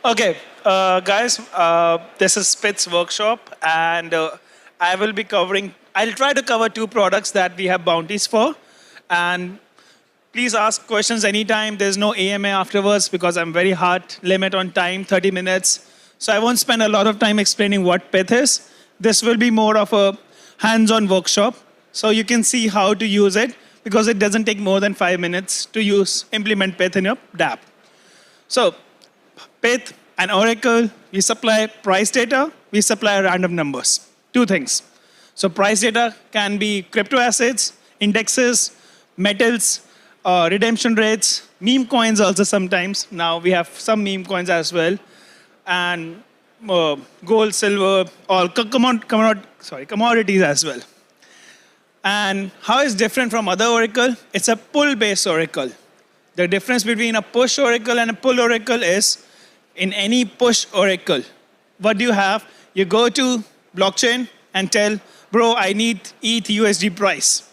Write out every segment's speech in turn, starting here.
Okay, guys, this is Pyth's workshop, and I will be covering. I'll try to cover two products that we have bounties for, and please ask questions anytime. There's no AMA afterwards because I'm very hard limit on time, 30 minutes. So I won't spend a lot of time explaining what Pyth is. This will be more of a hands-on workshop, so you can see how to use it because it doesn't take more than 5 minutes to implement Pyth in your dApp. So Pyth and Oracle, we supply price data, we supply random numbers. Two things. So price data can be crypto assets, indexes, metals, redemption rates, meme coins also sometimes. Now we have some meme coins as well. And gold, silver, all commodities as well. And how is different from other Oracle? It's a pull-based Oracle. The difference between a push Oracle and a pull Oracle is in any push Oracle, what do you have? You go to blockchain and tell, bro, I need ETH USD price.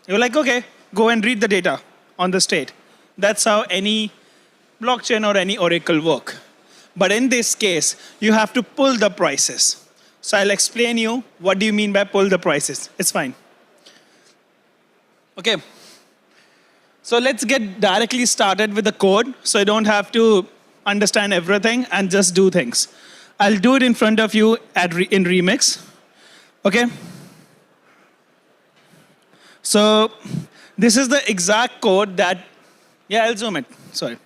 You're like, okay, go and read the data on the state. That's how any blockchain or any Oracle work. But in this case, you have to pull the prices. So I'll explain you what do you mean by pull the prices. It's fine. Okay. So let's get directly started with the code so you don't have to understand everything and just do things. I'll do it in front of you in Remix. Okay? So this is the exact code that, yeah, I'll zoom it, sorry.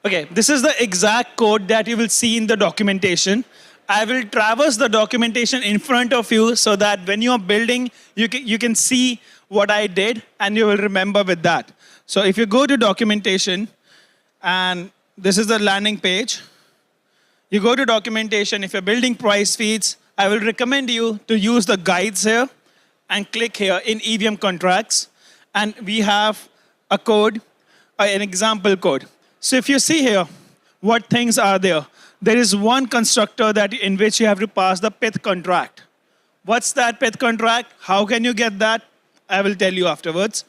Okay, this is the exact code that you will see in the documentation. I will traverse the documentation in front of you so that when you are building, you can see what I did and you will remember with that. So if you go to documentation, and this is the landing page, you go to documentation. If you're building price feeds, I will recommend you to use the guides here and click here in EVM contracts. And we have a code, an example code. So if you see here, what things are there? There is one constructor in which you have to pass the Pyth contract. What's that Pyth contract? How can you get that? I will tell you afterwards.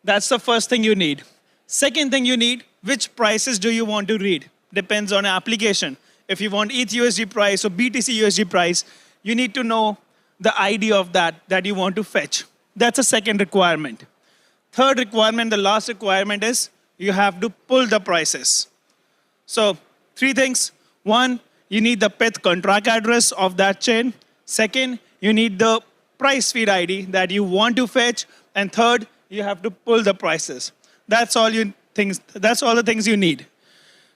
That's the first thing you need. Second thing you need, which prices do you want to read? Depends on application. If you want ETH USD price or BTC USD price, you need to know the ID of that you want to fetch. That's a second requirement. Third requirement, the last requirement is you have to pull the prices. So three things. One, you need the Pyth contract address of that chain. Second, you need the price feed ID that you want to fetch. And third, you have to pull the prices. That's all the things you need.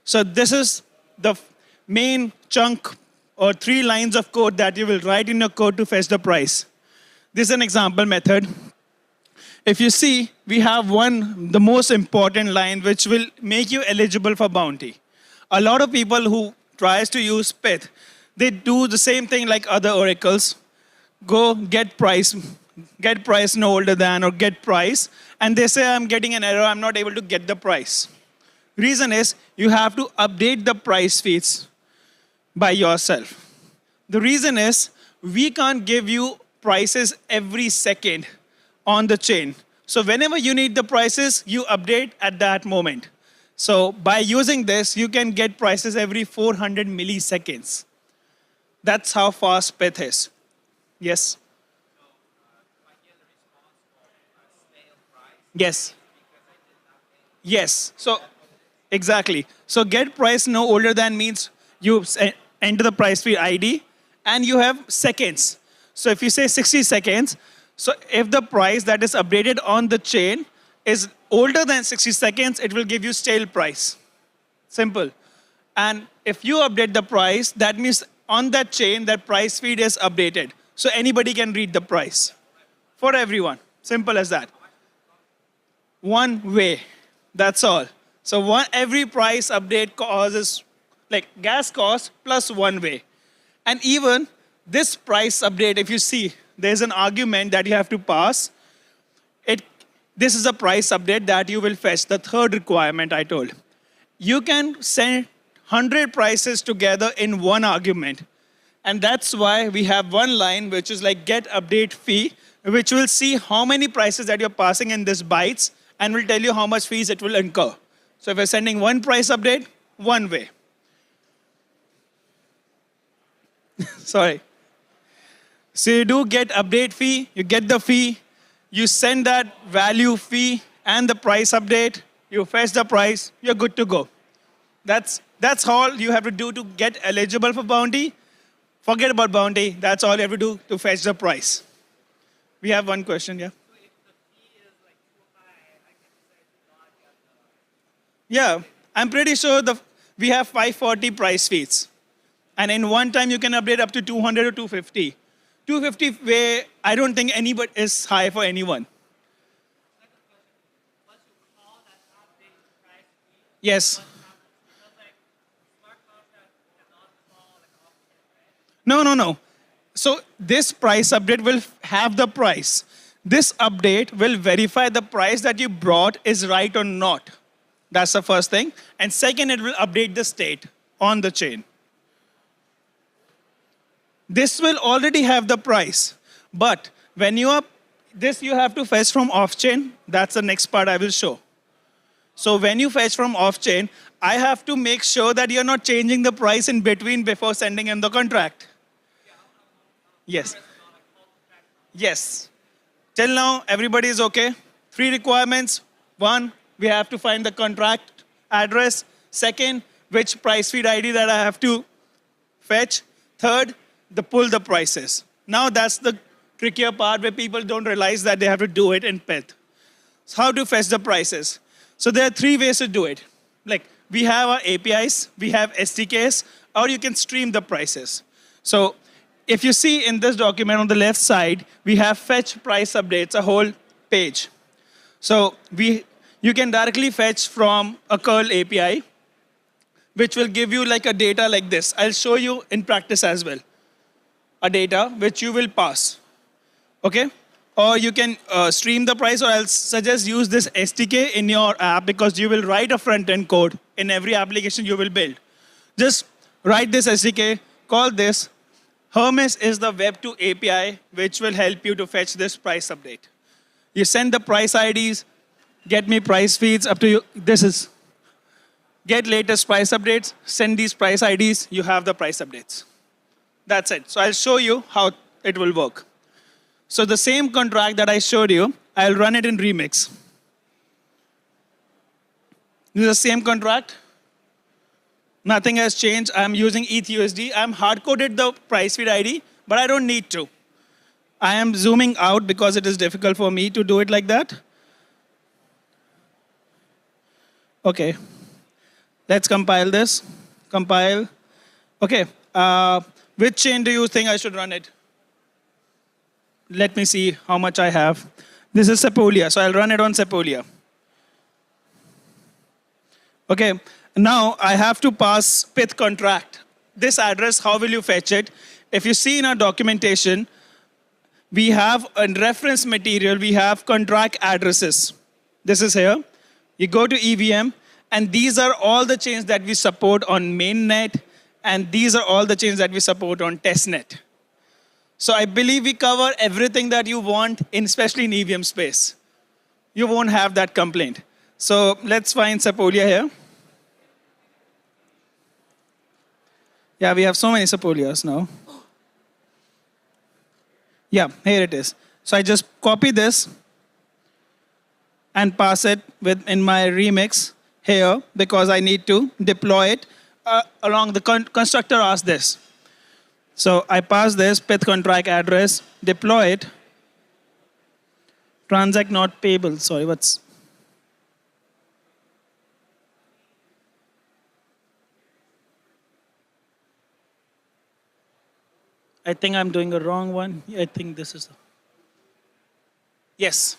So this is the main chunk or 3 lines of code that you will write in your code to fetch the price. This is an example method. If you see, we have the most important line which will make you eligible for bounty. A lot of people who tries to use Pyth, they do the same thing like other oracles. Go get price no older than or get price, and they say I'm getting an error, I'm not able to get the price. Reason is you have to update the price feeds by yourself. The reason is we can't give you prices every second on the chain. So whenever you need the prices, you update at that moment. So by using this, you can get prices every 400 milliseconds. That's how fast Pyth is. Yes? Yes. Yes. So exactly. So get price no older than means you enter the price feed ID and you have seconds. So if you say 60 seconds, so if the price that is updated on the chain is older than 60 seconds, it will give you stale price. Simple. And if you update the price, that means on that chain, that price feed is updated. So anybody can read the price for everyone. Simple as that. One way. That's all. So every price update causes like gas cost plus one way. And even this price update, if you see, there's an argument that you have to pass. This is a price update that you will fetch, the third requirement I told. You can send 100 prices together in one argument. And that's why we have one line which is like get update fee. which will see how many prices that you're passing in this bytes and will tell you how much fees it will incur. So if you're sending one price update, one way. Sorry. So you do get update fee, you get the fee, you send that value fee and the price update, you fetch the price, you're good to go. That's all you have to do to get eligible for bounty. Forget about bounty, that's all you have to do to fetch the price. We have one question, yeah? So if the fee is like too high, I can decide to not get the... Yeah, I'm pretty sure we have 540 price feeds. And in one time, you can update up to 200 or 250. 250 where I don't think anybody is high for anyone. Second question, once you call that update price fee, Yes. what happens? Because like smart contract cannot call like option, right? No. So this price update will have the price. This update will verify the price that you brought is right or not. That's the first thing. And second, it will update the state on the chain. This will already have the price. But when you are, this you have to fetch from off-chain. That's the next part I will show. So when you fetch from off-chain, I have to make sure that you're not changing the price in between before sending in the contract. Yes. Yes. Till now, everybody is okay. 3 requirements. 1, we have to find the contract address. 2nd, which price feed ID that I have to fetch. 3rd, pull the prices. Now that's the trickier part where people don't realize that they have to do it in Pyth. So how to fetch the prices? So there are 3 ways to do it. Like we have our APIs, we have SDKs, or you can stream the prices. So if you see in this document on the left side, we have fetch price updates, a whole page. So you can directly fetch from a curl API, which will give you like a data like this. I'll show you in practice as well. A data which you will pass, okay? Or you can stream the price, or I'll suggest use this SDK in your app because you will write a front-end code in every application you will build. Just write this SDK, call this. Hermes is the Web2 API which will help you to fetch this price update. You send the price IDs, get me price feeds up to you. This is get latest price updates, send these price IDs, you have the price updates. That's it. So I'll show you how it will work. So the same contract that I showed you, I'll run it in Remix. This is the same contract. Nothing has changed. I'm using ETHUSD. I'm hard-coded the price feed ID, but I don't need to. I am zooming out because it is difficult for me to do it like that. Okay. Let's compile this. Compile. Okay. Which chain do you think I should run it? Let me see how much I have. This is Sepolia, so I'll run it on Sepolia. Okay, now I have to pass Pyth contract. This address, how will you fetch it? If you see in our documentation, we have a reference material, we have contract addresses. This is here. You go to EVM, and these are all the chains that we support on mainnet, and these are all the chains that we support on testnet. So I believe we cover everything that you want, especially in EVM space. You won't have that complaint. So let's find Sepolia here. Yeah, we have so many Sepolias now. Yeah, here it is. So I just copy this and pass it in my remix here because I need to deploy it along the constructor asked this. So I pass this Pyth contract address, deploy it, transact not payable. Sorry, what's... I think I'm doing a wrong one. I think this is... Yes.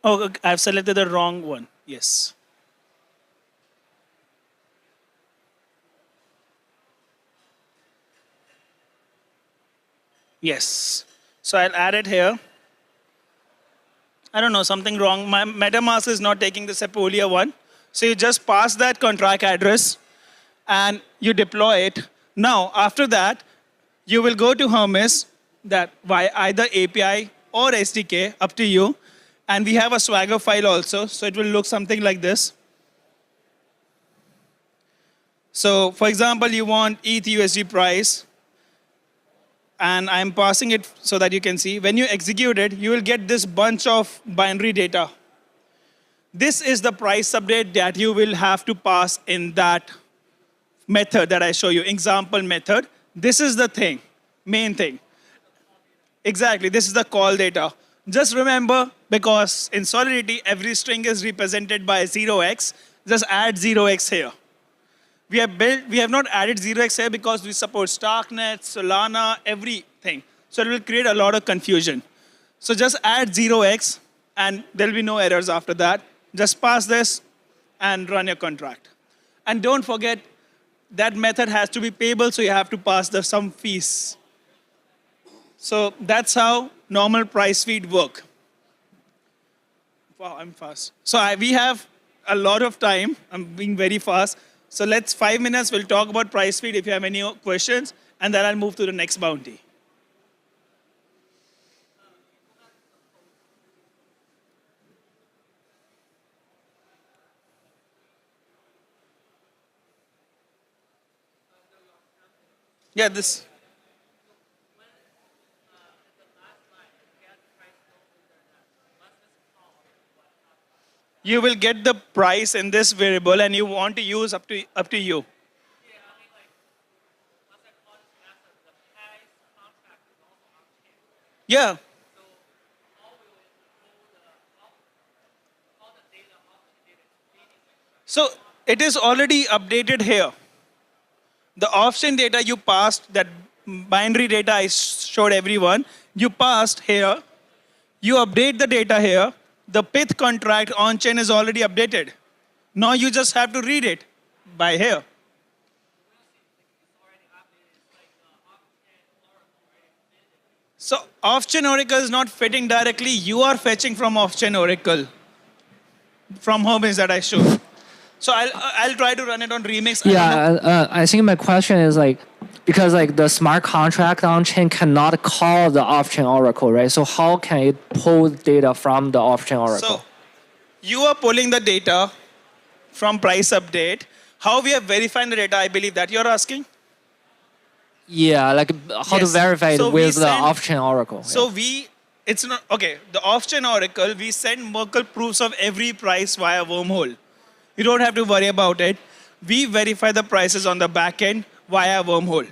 Oh, I've selected the wrong one. Yes. Yes. So I'll add it here. I don't know, something wrong. My MetaMask is not taking the Sepolia one. So you just pass that contract address and you deploy it. Now, after that, you will go to Hermes that via either API or SDK, up to you. And we have a Swagger file also, so it will look something like this. So, for example, you want ETH USD price, and I'm passing it so that you can see. When you execute it, you will get this bunch of binary data. This is the price update that you will have to pass in that method that I show you, example method. This is the thing, main thing. Exactly, this is the call data. Just remember, because in Solidity, every string is represented by 0x, just add 0x here. We have not added 0x here because we support Starknet, Solana, everything. So it will create a lot of confusion. So just add 0x, and there'll be no errors after that. Just pass this and run your contract. And don't forget, that method has to be payable, so you have to pass some fees. So that's how normal price feed work. Wow, I'm fast. So we have a lot of time. I'm being very fast. So let's 5 minutes, we'll talk about price feed if you have any questions, and then I'll move to the next bounty. Yeah, this. You will get the price in this variable, and you want to use up to you. Yeah, I mean, like, once I call this method, the price contract is also updated. Yeah. So all we will all the data, option data is feeding. So it is already updated here. The option data you passed, that binary data I showed everyone, you passed here. You update the data here. The Pyth contract on-chain is already updated. Now you just have to read it by here. So off-chain Oracle is not fitting directly. You are fetching from off-chain Oracle, from Hermes that I showed. So I'll try to run it on Remix. Yeah, I think my question is like, because like the smart contract on chain cannot call the off-chain oracle, right? So how can it pull data from the off-chain oracle? So you are pulling the data from price update. How we are verifying the data, I believe that you're asking? Yeah, like how to Yes. verify So it with we the send- off-chain oracle. So it's not, okay, the off-chain Oracle, we send Merkle proofs of every price via wormhole. You don't have to worry about it. We verify the prices on the back end via wormhole.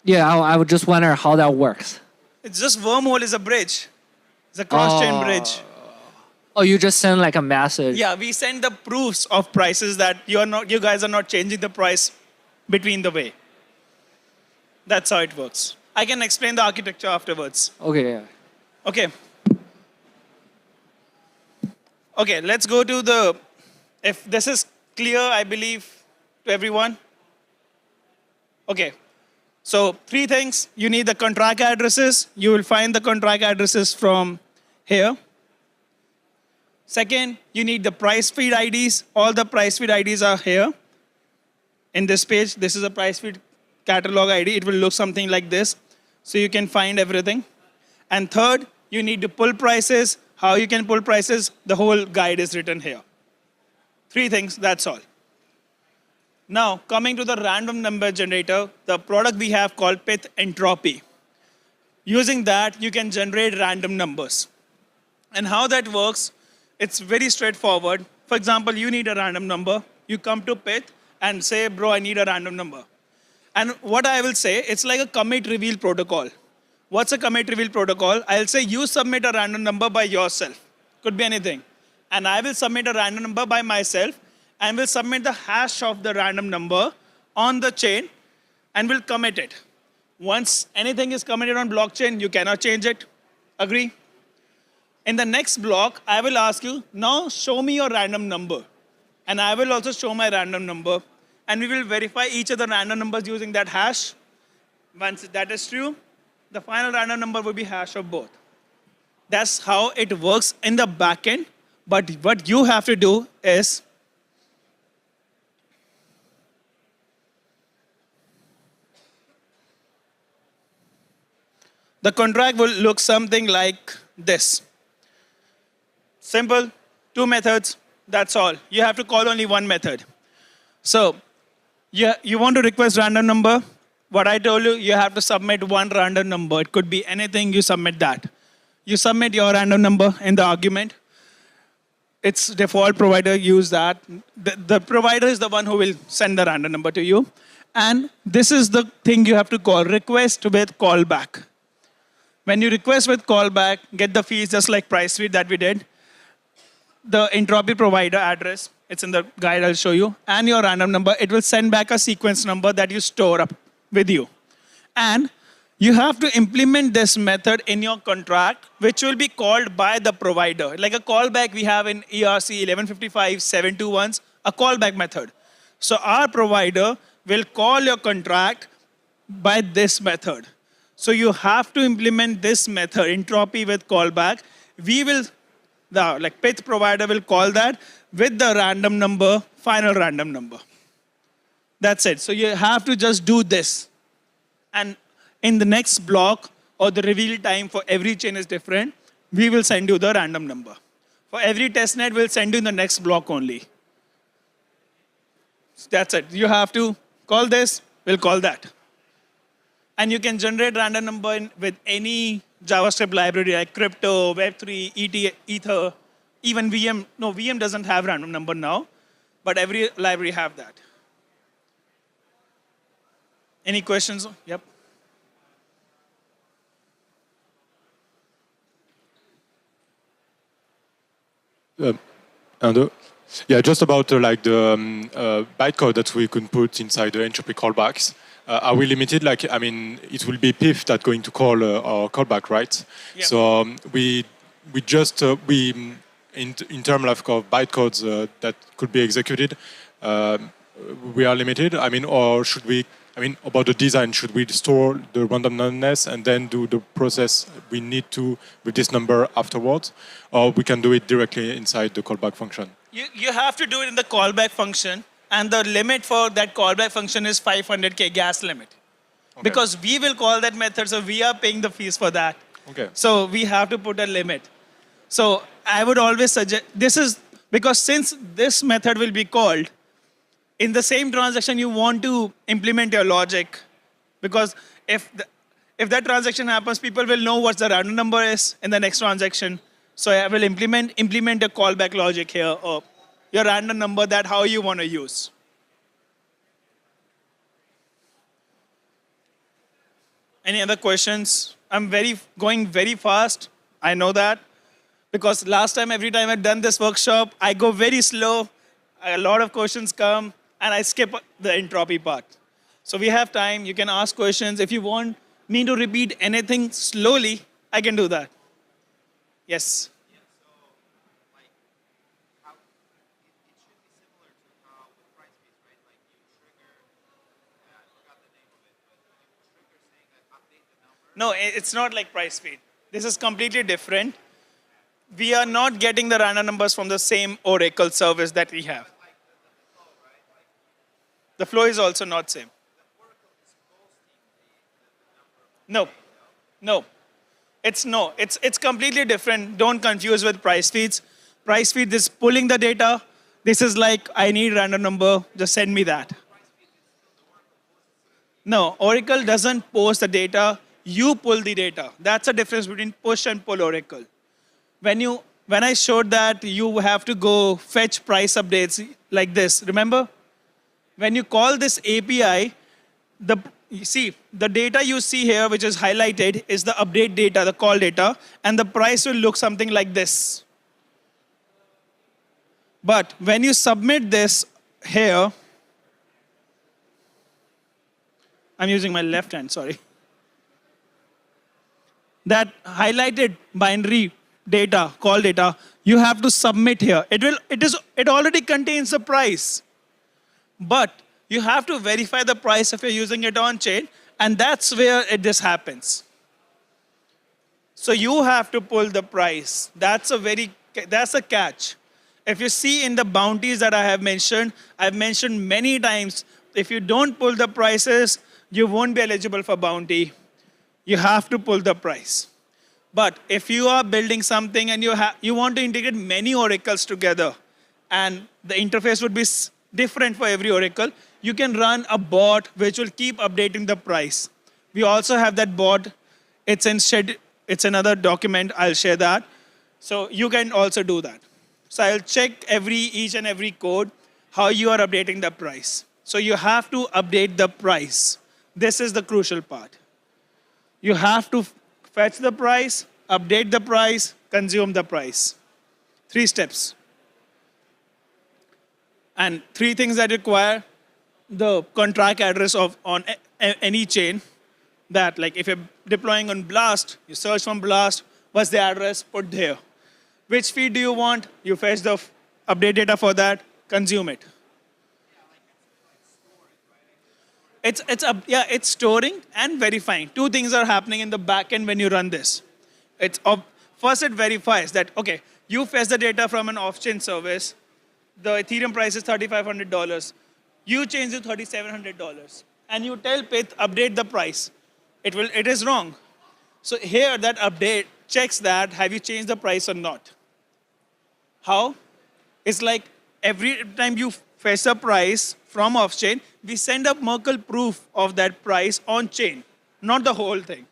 Yeah, I would just wonder how that works. It's just wormhole is a bridge. It's a cross-chain Oh. bridge. Oh, you just send like a message. Yeah, we send the proofs of prices that you guys are not changing the price between the way. That's how it works. I can explain the architecture afterwards. Okay, yeah. Okay. Okay, let's go to the, if this is clear, I believe, to everyone. Okay. So 3 things. You need the contract addresses. You will find the contract addresses from here. Second, you need the price feed IDs. All the price feed IDs are here. In this page, this is a price feed catalog ID. It will look something like this. So you can find everything. And third, you need to pull prices. How you can pull prices, the whole guide is written here. 3 things, that's all. Now, coming to the random number generator, the product we have called Pyth Entropy. Using that, you can generate random numbers. And how that works, it's very straightforward. For example, you need a random number. You come to Pyth and say, bro, I need a random number. And what I will say, it's like a commit reveal protocol. What's a commit reveal protocol? I'll say you submit a random number by yourself. Could be anything. And I will submit a random number by myself and will submit the hash of the random number on the chain and will commit it. Once anything is committed on blockchain, you cannot change it. Agree? In the next block, I will ask you, now show me your random number. And I will also show my random number. And we will verify each of the random numbers using that hash. Once that is true, the final random number will be hash of both. That's how it works in the backend. But what you have to do is, The contract will look something like this. Simple, 2 methods, that's all. You have to call only one method. So you want to request random number. What I told you, you have to submit one random number. It could be anything, you submit that. You submit your random number in the argument. Its default provider use that. The provider is the one who will send the random number to you. And this is the thing you have to call, request with callback. When you request with callback, get the fees just like price feed that we did. The entropy provider address, it's in the guide I'll show you, and your random number, it will send back a sequence number that you store up with you. And you have to implement this method in your contract, which will be called by the provider. Like a callback we have in ERC 1155-721s, a callback method. So our provider will call your contract by this method. So you have to implement this method, entropy with callback. We will, like Pyth provider will call that with the random number, final random number. That's it. So you have to just do this. And in the next block, or the reveal time for every chain is different, we will send you the random number. For every testnet, we'll send you in the next block only. That's it. You have to call this, we'll call that. And you can generate random number with any JavaScript library like crypto, Web3, Ether, even VM. No, VM doesn't have random number now, but every library have that. Any questions? Yep. Yeah, just about like the bytecode that we can put inside the entropy callbacks. Are we limited? Like, I mean, it will be Pyth that's going to call our callback, right? Yep. So we just in terms of bytecodes that could be executed, we are limited. I mean, or should we? I mean, about the design, should we store the randomness and then do the process we need to with this number afterwards, or we can do it directly inside the callback function? You have to do it in the callback function, and the limit for that callback function is 500K gas limit. Okay. Because we will call that method, so we are paying the fees for that. Okay. So we have to put a limit. So I would always suggest, this is, because since this method will be called, in the same transaction, you want to implement your logic, because if that transaction happens, people will know what the random number is in the next transaction. So I will implement a callback logic here, or your random number, that how you want to use. Any other questions? I'm going very fast. I know that, because last time, every time I've done this workshop, I go very slow. A lot of questions come, and I skip the entropy part. So we have time. You can ask questions. If you want me to repeat anything slowly, I can do that. Yes? Yeah, so like how it should be similar to how with price fees, right? Like you trigger, I forgot the name of it, but you trigger saying that update the number. No, it's not like price feed. This is completely different. We are not getting the random numbers from the same Oracle service that we have. Like the flow, right? Like The flow is also not same. the Oracle is posting the number. No. It's completely different. Don't confuse with price feeds. Price feed is pulling the data. This is like, I need random number, just send me that. No, Oracle doesn't post the data, you pull the data. That's the difference between push and pull Oracle. When I showed that you have to go fetch price updates like this, remember? When you call this API, you see, the data you see here, which is highlighted, is the update data, the call data, and the price will look something like this. But when you submit this here, I'm using my left hand, sorry. That highlighted binary data, call data, you have to submit here. It already contains the price. But you have to verify the price if you're using it on chain, and that's where this happens. So you have to pull the price. That's a catch. If you see in the bounties that I have mentioned, I've mentioned many times, if you don't pull the prices, you won't be eligible for bounty. you have to pull the price. But if you are building something and you want to integrate many oracles together, and the interface would be different for every oracle, you can run a bot which will keep updating the price. We also have that bot. It's another document. I'll share that. So you can also do that. So I'll check each and every code, how you are updating the price. So you have to update the price. This is the crucial part. You have to fetch the price, update the price, consume the price. 3 steps. And 3 things that require the contract address on any chain. That, like, if you're deploying on Blast, you search from Blast, what's the address, put there. Which feed do you want? You fetch the update data for that, consume it. It's storing and verifying. 2 things are happening in the backend when you run this. First, it verifies that, okay, you fetch the data from an off-chain service. The Ethereum price is $3,500. You change it to $3,700. And you tell Pyth, update the price. It is wrong. So here, that update checks that, have you changed the price or not? How? It's like every time you fetch a price from off-chain, we send a Merkle proof of that price on-chain, not the whole thing.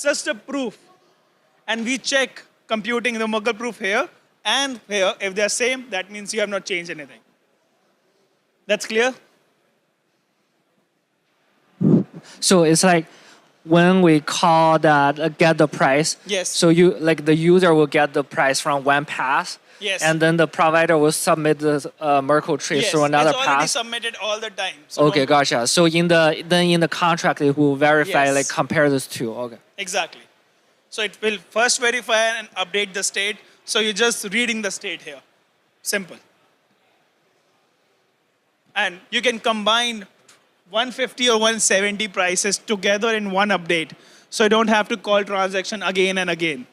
Just a proof. And we check computing the Merkle proof here and here. If they're same, that means you have not changed anything. That's clear? So it's like when we call that get the price. Yes. So the user will get the price from one pass. Yes. And then the provider will submit the Merkle tree Yes, through another it's already pass. submitted all the time. So Okay, gotcha. So in the contract, it will verify, Yes. like compare those two. Okay. Exactly. So it will first verify and update the state. So you're just reading the state here. Simple. And you can combine 150 or 170 prices together in one update. So you don't have to call transaction again and again.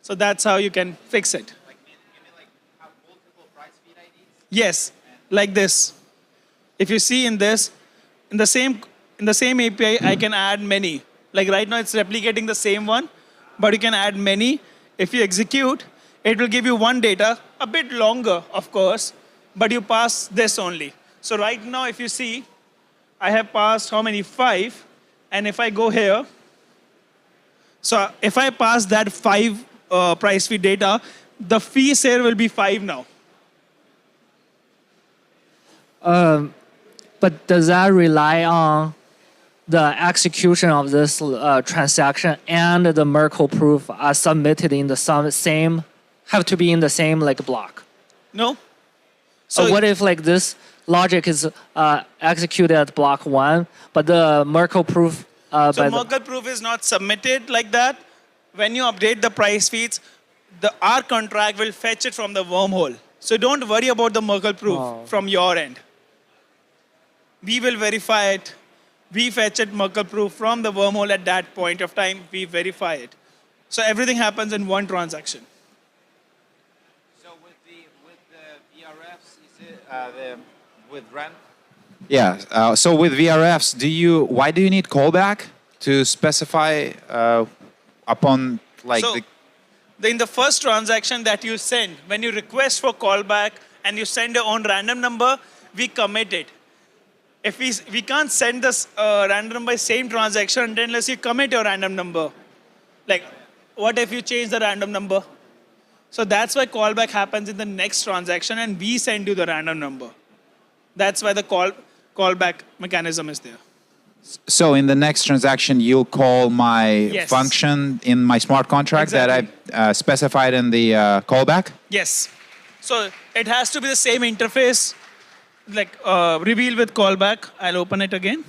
So that's how you can fix it. Like, you mean like have multiple price feed IDs? Yes, like this. If you see in this, in the same API, I can add many. Like right now, it's replicating the same one, but you can add many. If you execute, it will give you one data, a bit longer, of course, but you pass this only. So right now, if you see, I have passed how many? 5. And if I go here, so if I pass that 5 price feed data, the fee share will be 5 now. But does that rely on the execution of this transaction and the Merkle proof are submitted in the same, have to be in the same like block? No. So what if like this logic is executed at block 1, but the Merkle proof So Merkle proof is not submitted like that. When you update the price feeds, our contract will fetch it from the wormhole. So don't worry about the Merkle proof from your end. We will verify it. We fetch it Merkle proof from the wormhole at that point of time. We verify it. So everything happens in one transaction. So with the VRFs, is it with REN? Yeah. So with VRFs, why do you need callback to specify upon like So in the first transaction that you send, when you request for callback and you send your own random number, we commit it. If we can't send this random number same transaction unless you commit your random number. Like, what if you change the random number? So that's why callback happens in the next transaction and we send you the random number. That's why the callback mechanism is there. So in the next transaction, you'll call my Yes. function in my smart contract that I specified in the callback? Yes. So it has to be the same interface, like reveal with callback. I'll open it again.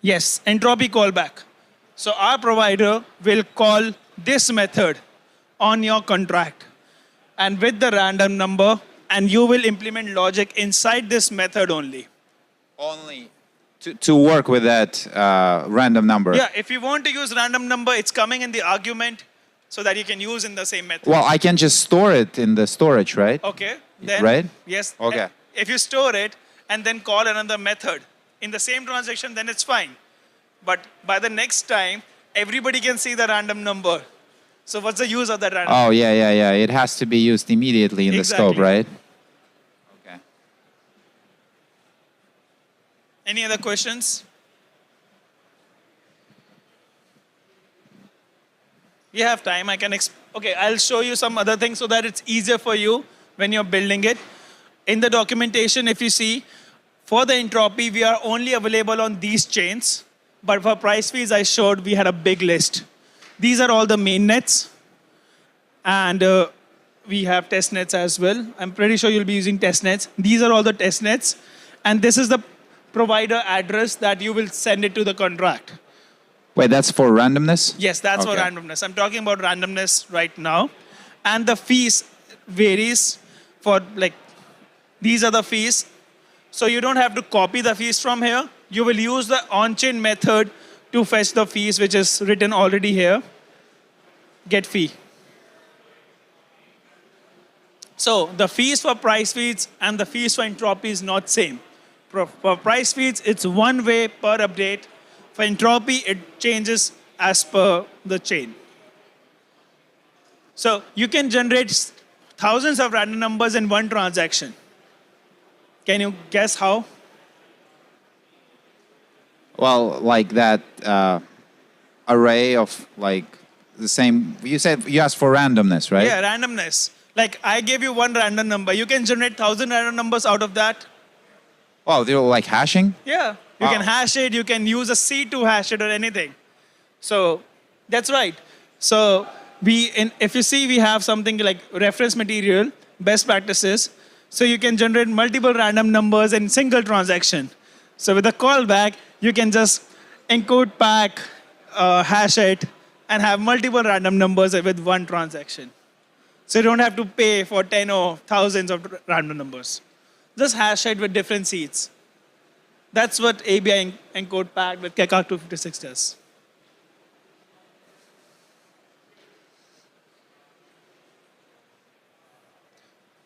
Yes, entropy callback. So our provider will call this method on your contract and with the random number, and you will implement logic inside this method only. Only to work with that random number. Yeah, if you want to use random number, it's coming in the argument so that you can use in the same method. Well, I can just store it in the storage, right? Okay. Then, Right? Yes. Okay. If you store it and then call another method, in the same transaction, then it's fine. But by the next time, everybody can see the random number. So what's the use of that random? Oh, yeah. It has to be used immediately in the scope, Exactly. right? Okay. Any other questions? We have time. I can okay, I'll show you some other things so that it's easier for you when you're building it. In the documentation, if you see, for the entropy, we are only available on these chains. But for price fees, I showed we had a big list. These are all the main nets. And we have test nets as well. I'm pretty sure you'll be using test nets. These are all the test nets. And this is the provider address that you will send it to the contract. Wait, that's for randomness? Yes, that's for Okay. randomness. I'm talking about randomness right now. And the fees varies for like, these are the fees. So you don't have to copy the fees from here. You will use the on-chain method to fetch the fees, which is written already here. Get fee. So the fees for price feeds and the fees for entropy is not same. For price feeds, it's one way per update. For entropy, it changes as per the chain. So you can generate thousands of random numbers in one transaction. Can you guess how? Well, like that array of like the same. You said you asked for randomness, right? Yeah, randomness. Like I gave you one random number. You can generate 1,000 random numbers out of that. Oh, they're like hashing? Yeah. You Wow. can hash it. You can use a C to hash it or anything. So that's right. So if you see, we have something like reference material, best practices. So you can generate multiple random numbers in single transaction. So with a callback, you can just encode pack, hash it, and have multiple random numbers with one transaction. So you don't have to pay for 10 or thousands of random numbers. Just hash it with different seeds. That's what ABI encode pack with Kekak 256 does.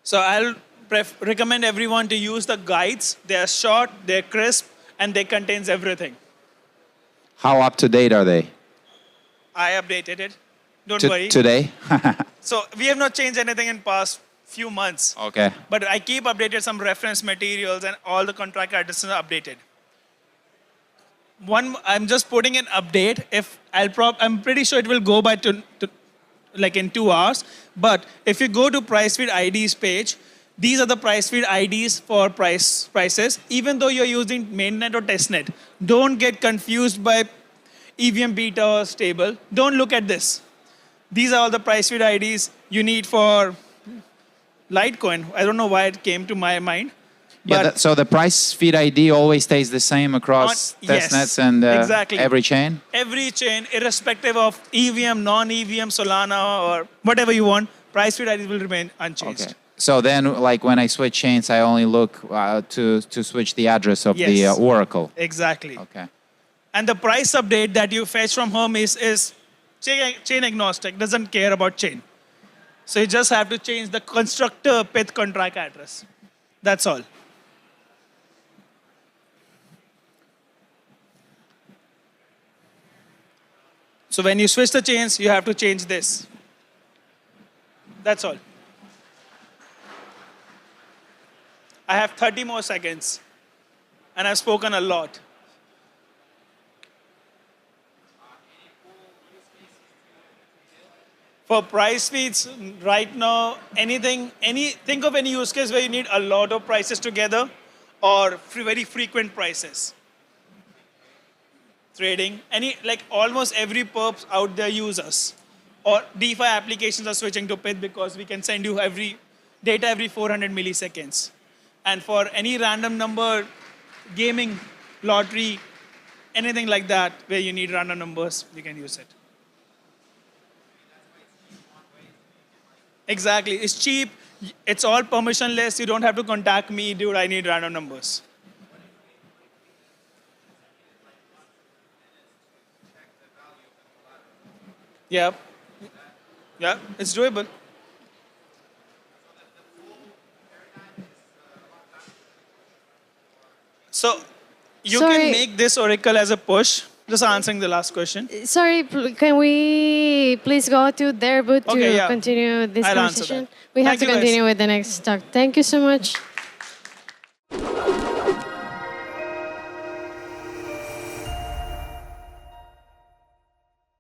So I'll recommend everyone to use the guides. They are short, they're crisp, and they contains everything. How up to date are they? I updated it. Don't worry. Today? So we have not changed anything in past few months. Okay. But I keep updated some reference materials and all the contract addresses are updated. I'm just putting an update. I'm pretty sure it will go by like in 2 hours. But if you go to price feed IDs page, these are the price feed IDs for prices. Even though you're using mainnet or testnet, don't get confused by EVM beta or stable. Don't look at this. These are all the price feed IDs you need for Litecoin. I don't know why it came to my mind. Yeah, But so the price feed ID always stays the same across yes, testnets and exactly. every chain? every chain, irrespective of EVM, non-EVM, Solana, or whatever you want, price feed IDs will remain unchanged. Okay. So then, like when I switch chains, I only look to switch the address of the Yes. oracle. Exactly. Okay. And the price update that you fetch from home is chain agnostic, doesn't care about chain. So you just have to change the constructor Pyth contract address. That's all. So when you switch the chains, you have to change this. That's all. I have 30 more seconds, and I've spoken a lot. For price feeds, right now, think of any use case where you need a lot of prices together or very frequent prices. Trading, like almost every perps out there use us. Or DeFi applications are switching to Pyth because we can send you data every 400 milliseconds. And for any random number, gaming, lottery, anything like that where you need random numbers, you can use it. Exactly. It's cheap. It's all permissionless. You don't have to contact me, dude, I need random numbers. Yeah. Yeah, it's doable. So You Sorry. can make this oracle as a push. Just answering the last question. Sorry, can we please go to their booth Okay, to yeah. continue this I'll answer conversation? that. We have Thank to you, guys. continue with the next talk. Thank you so much.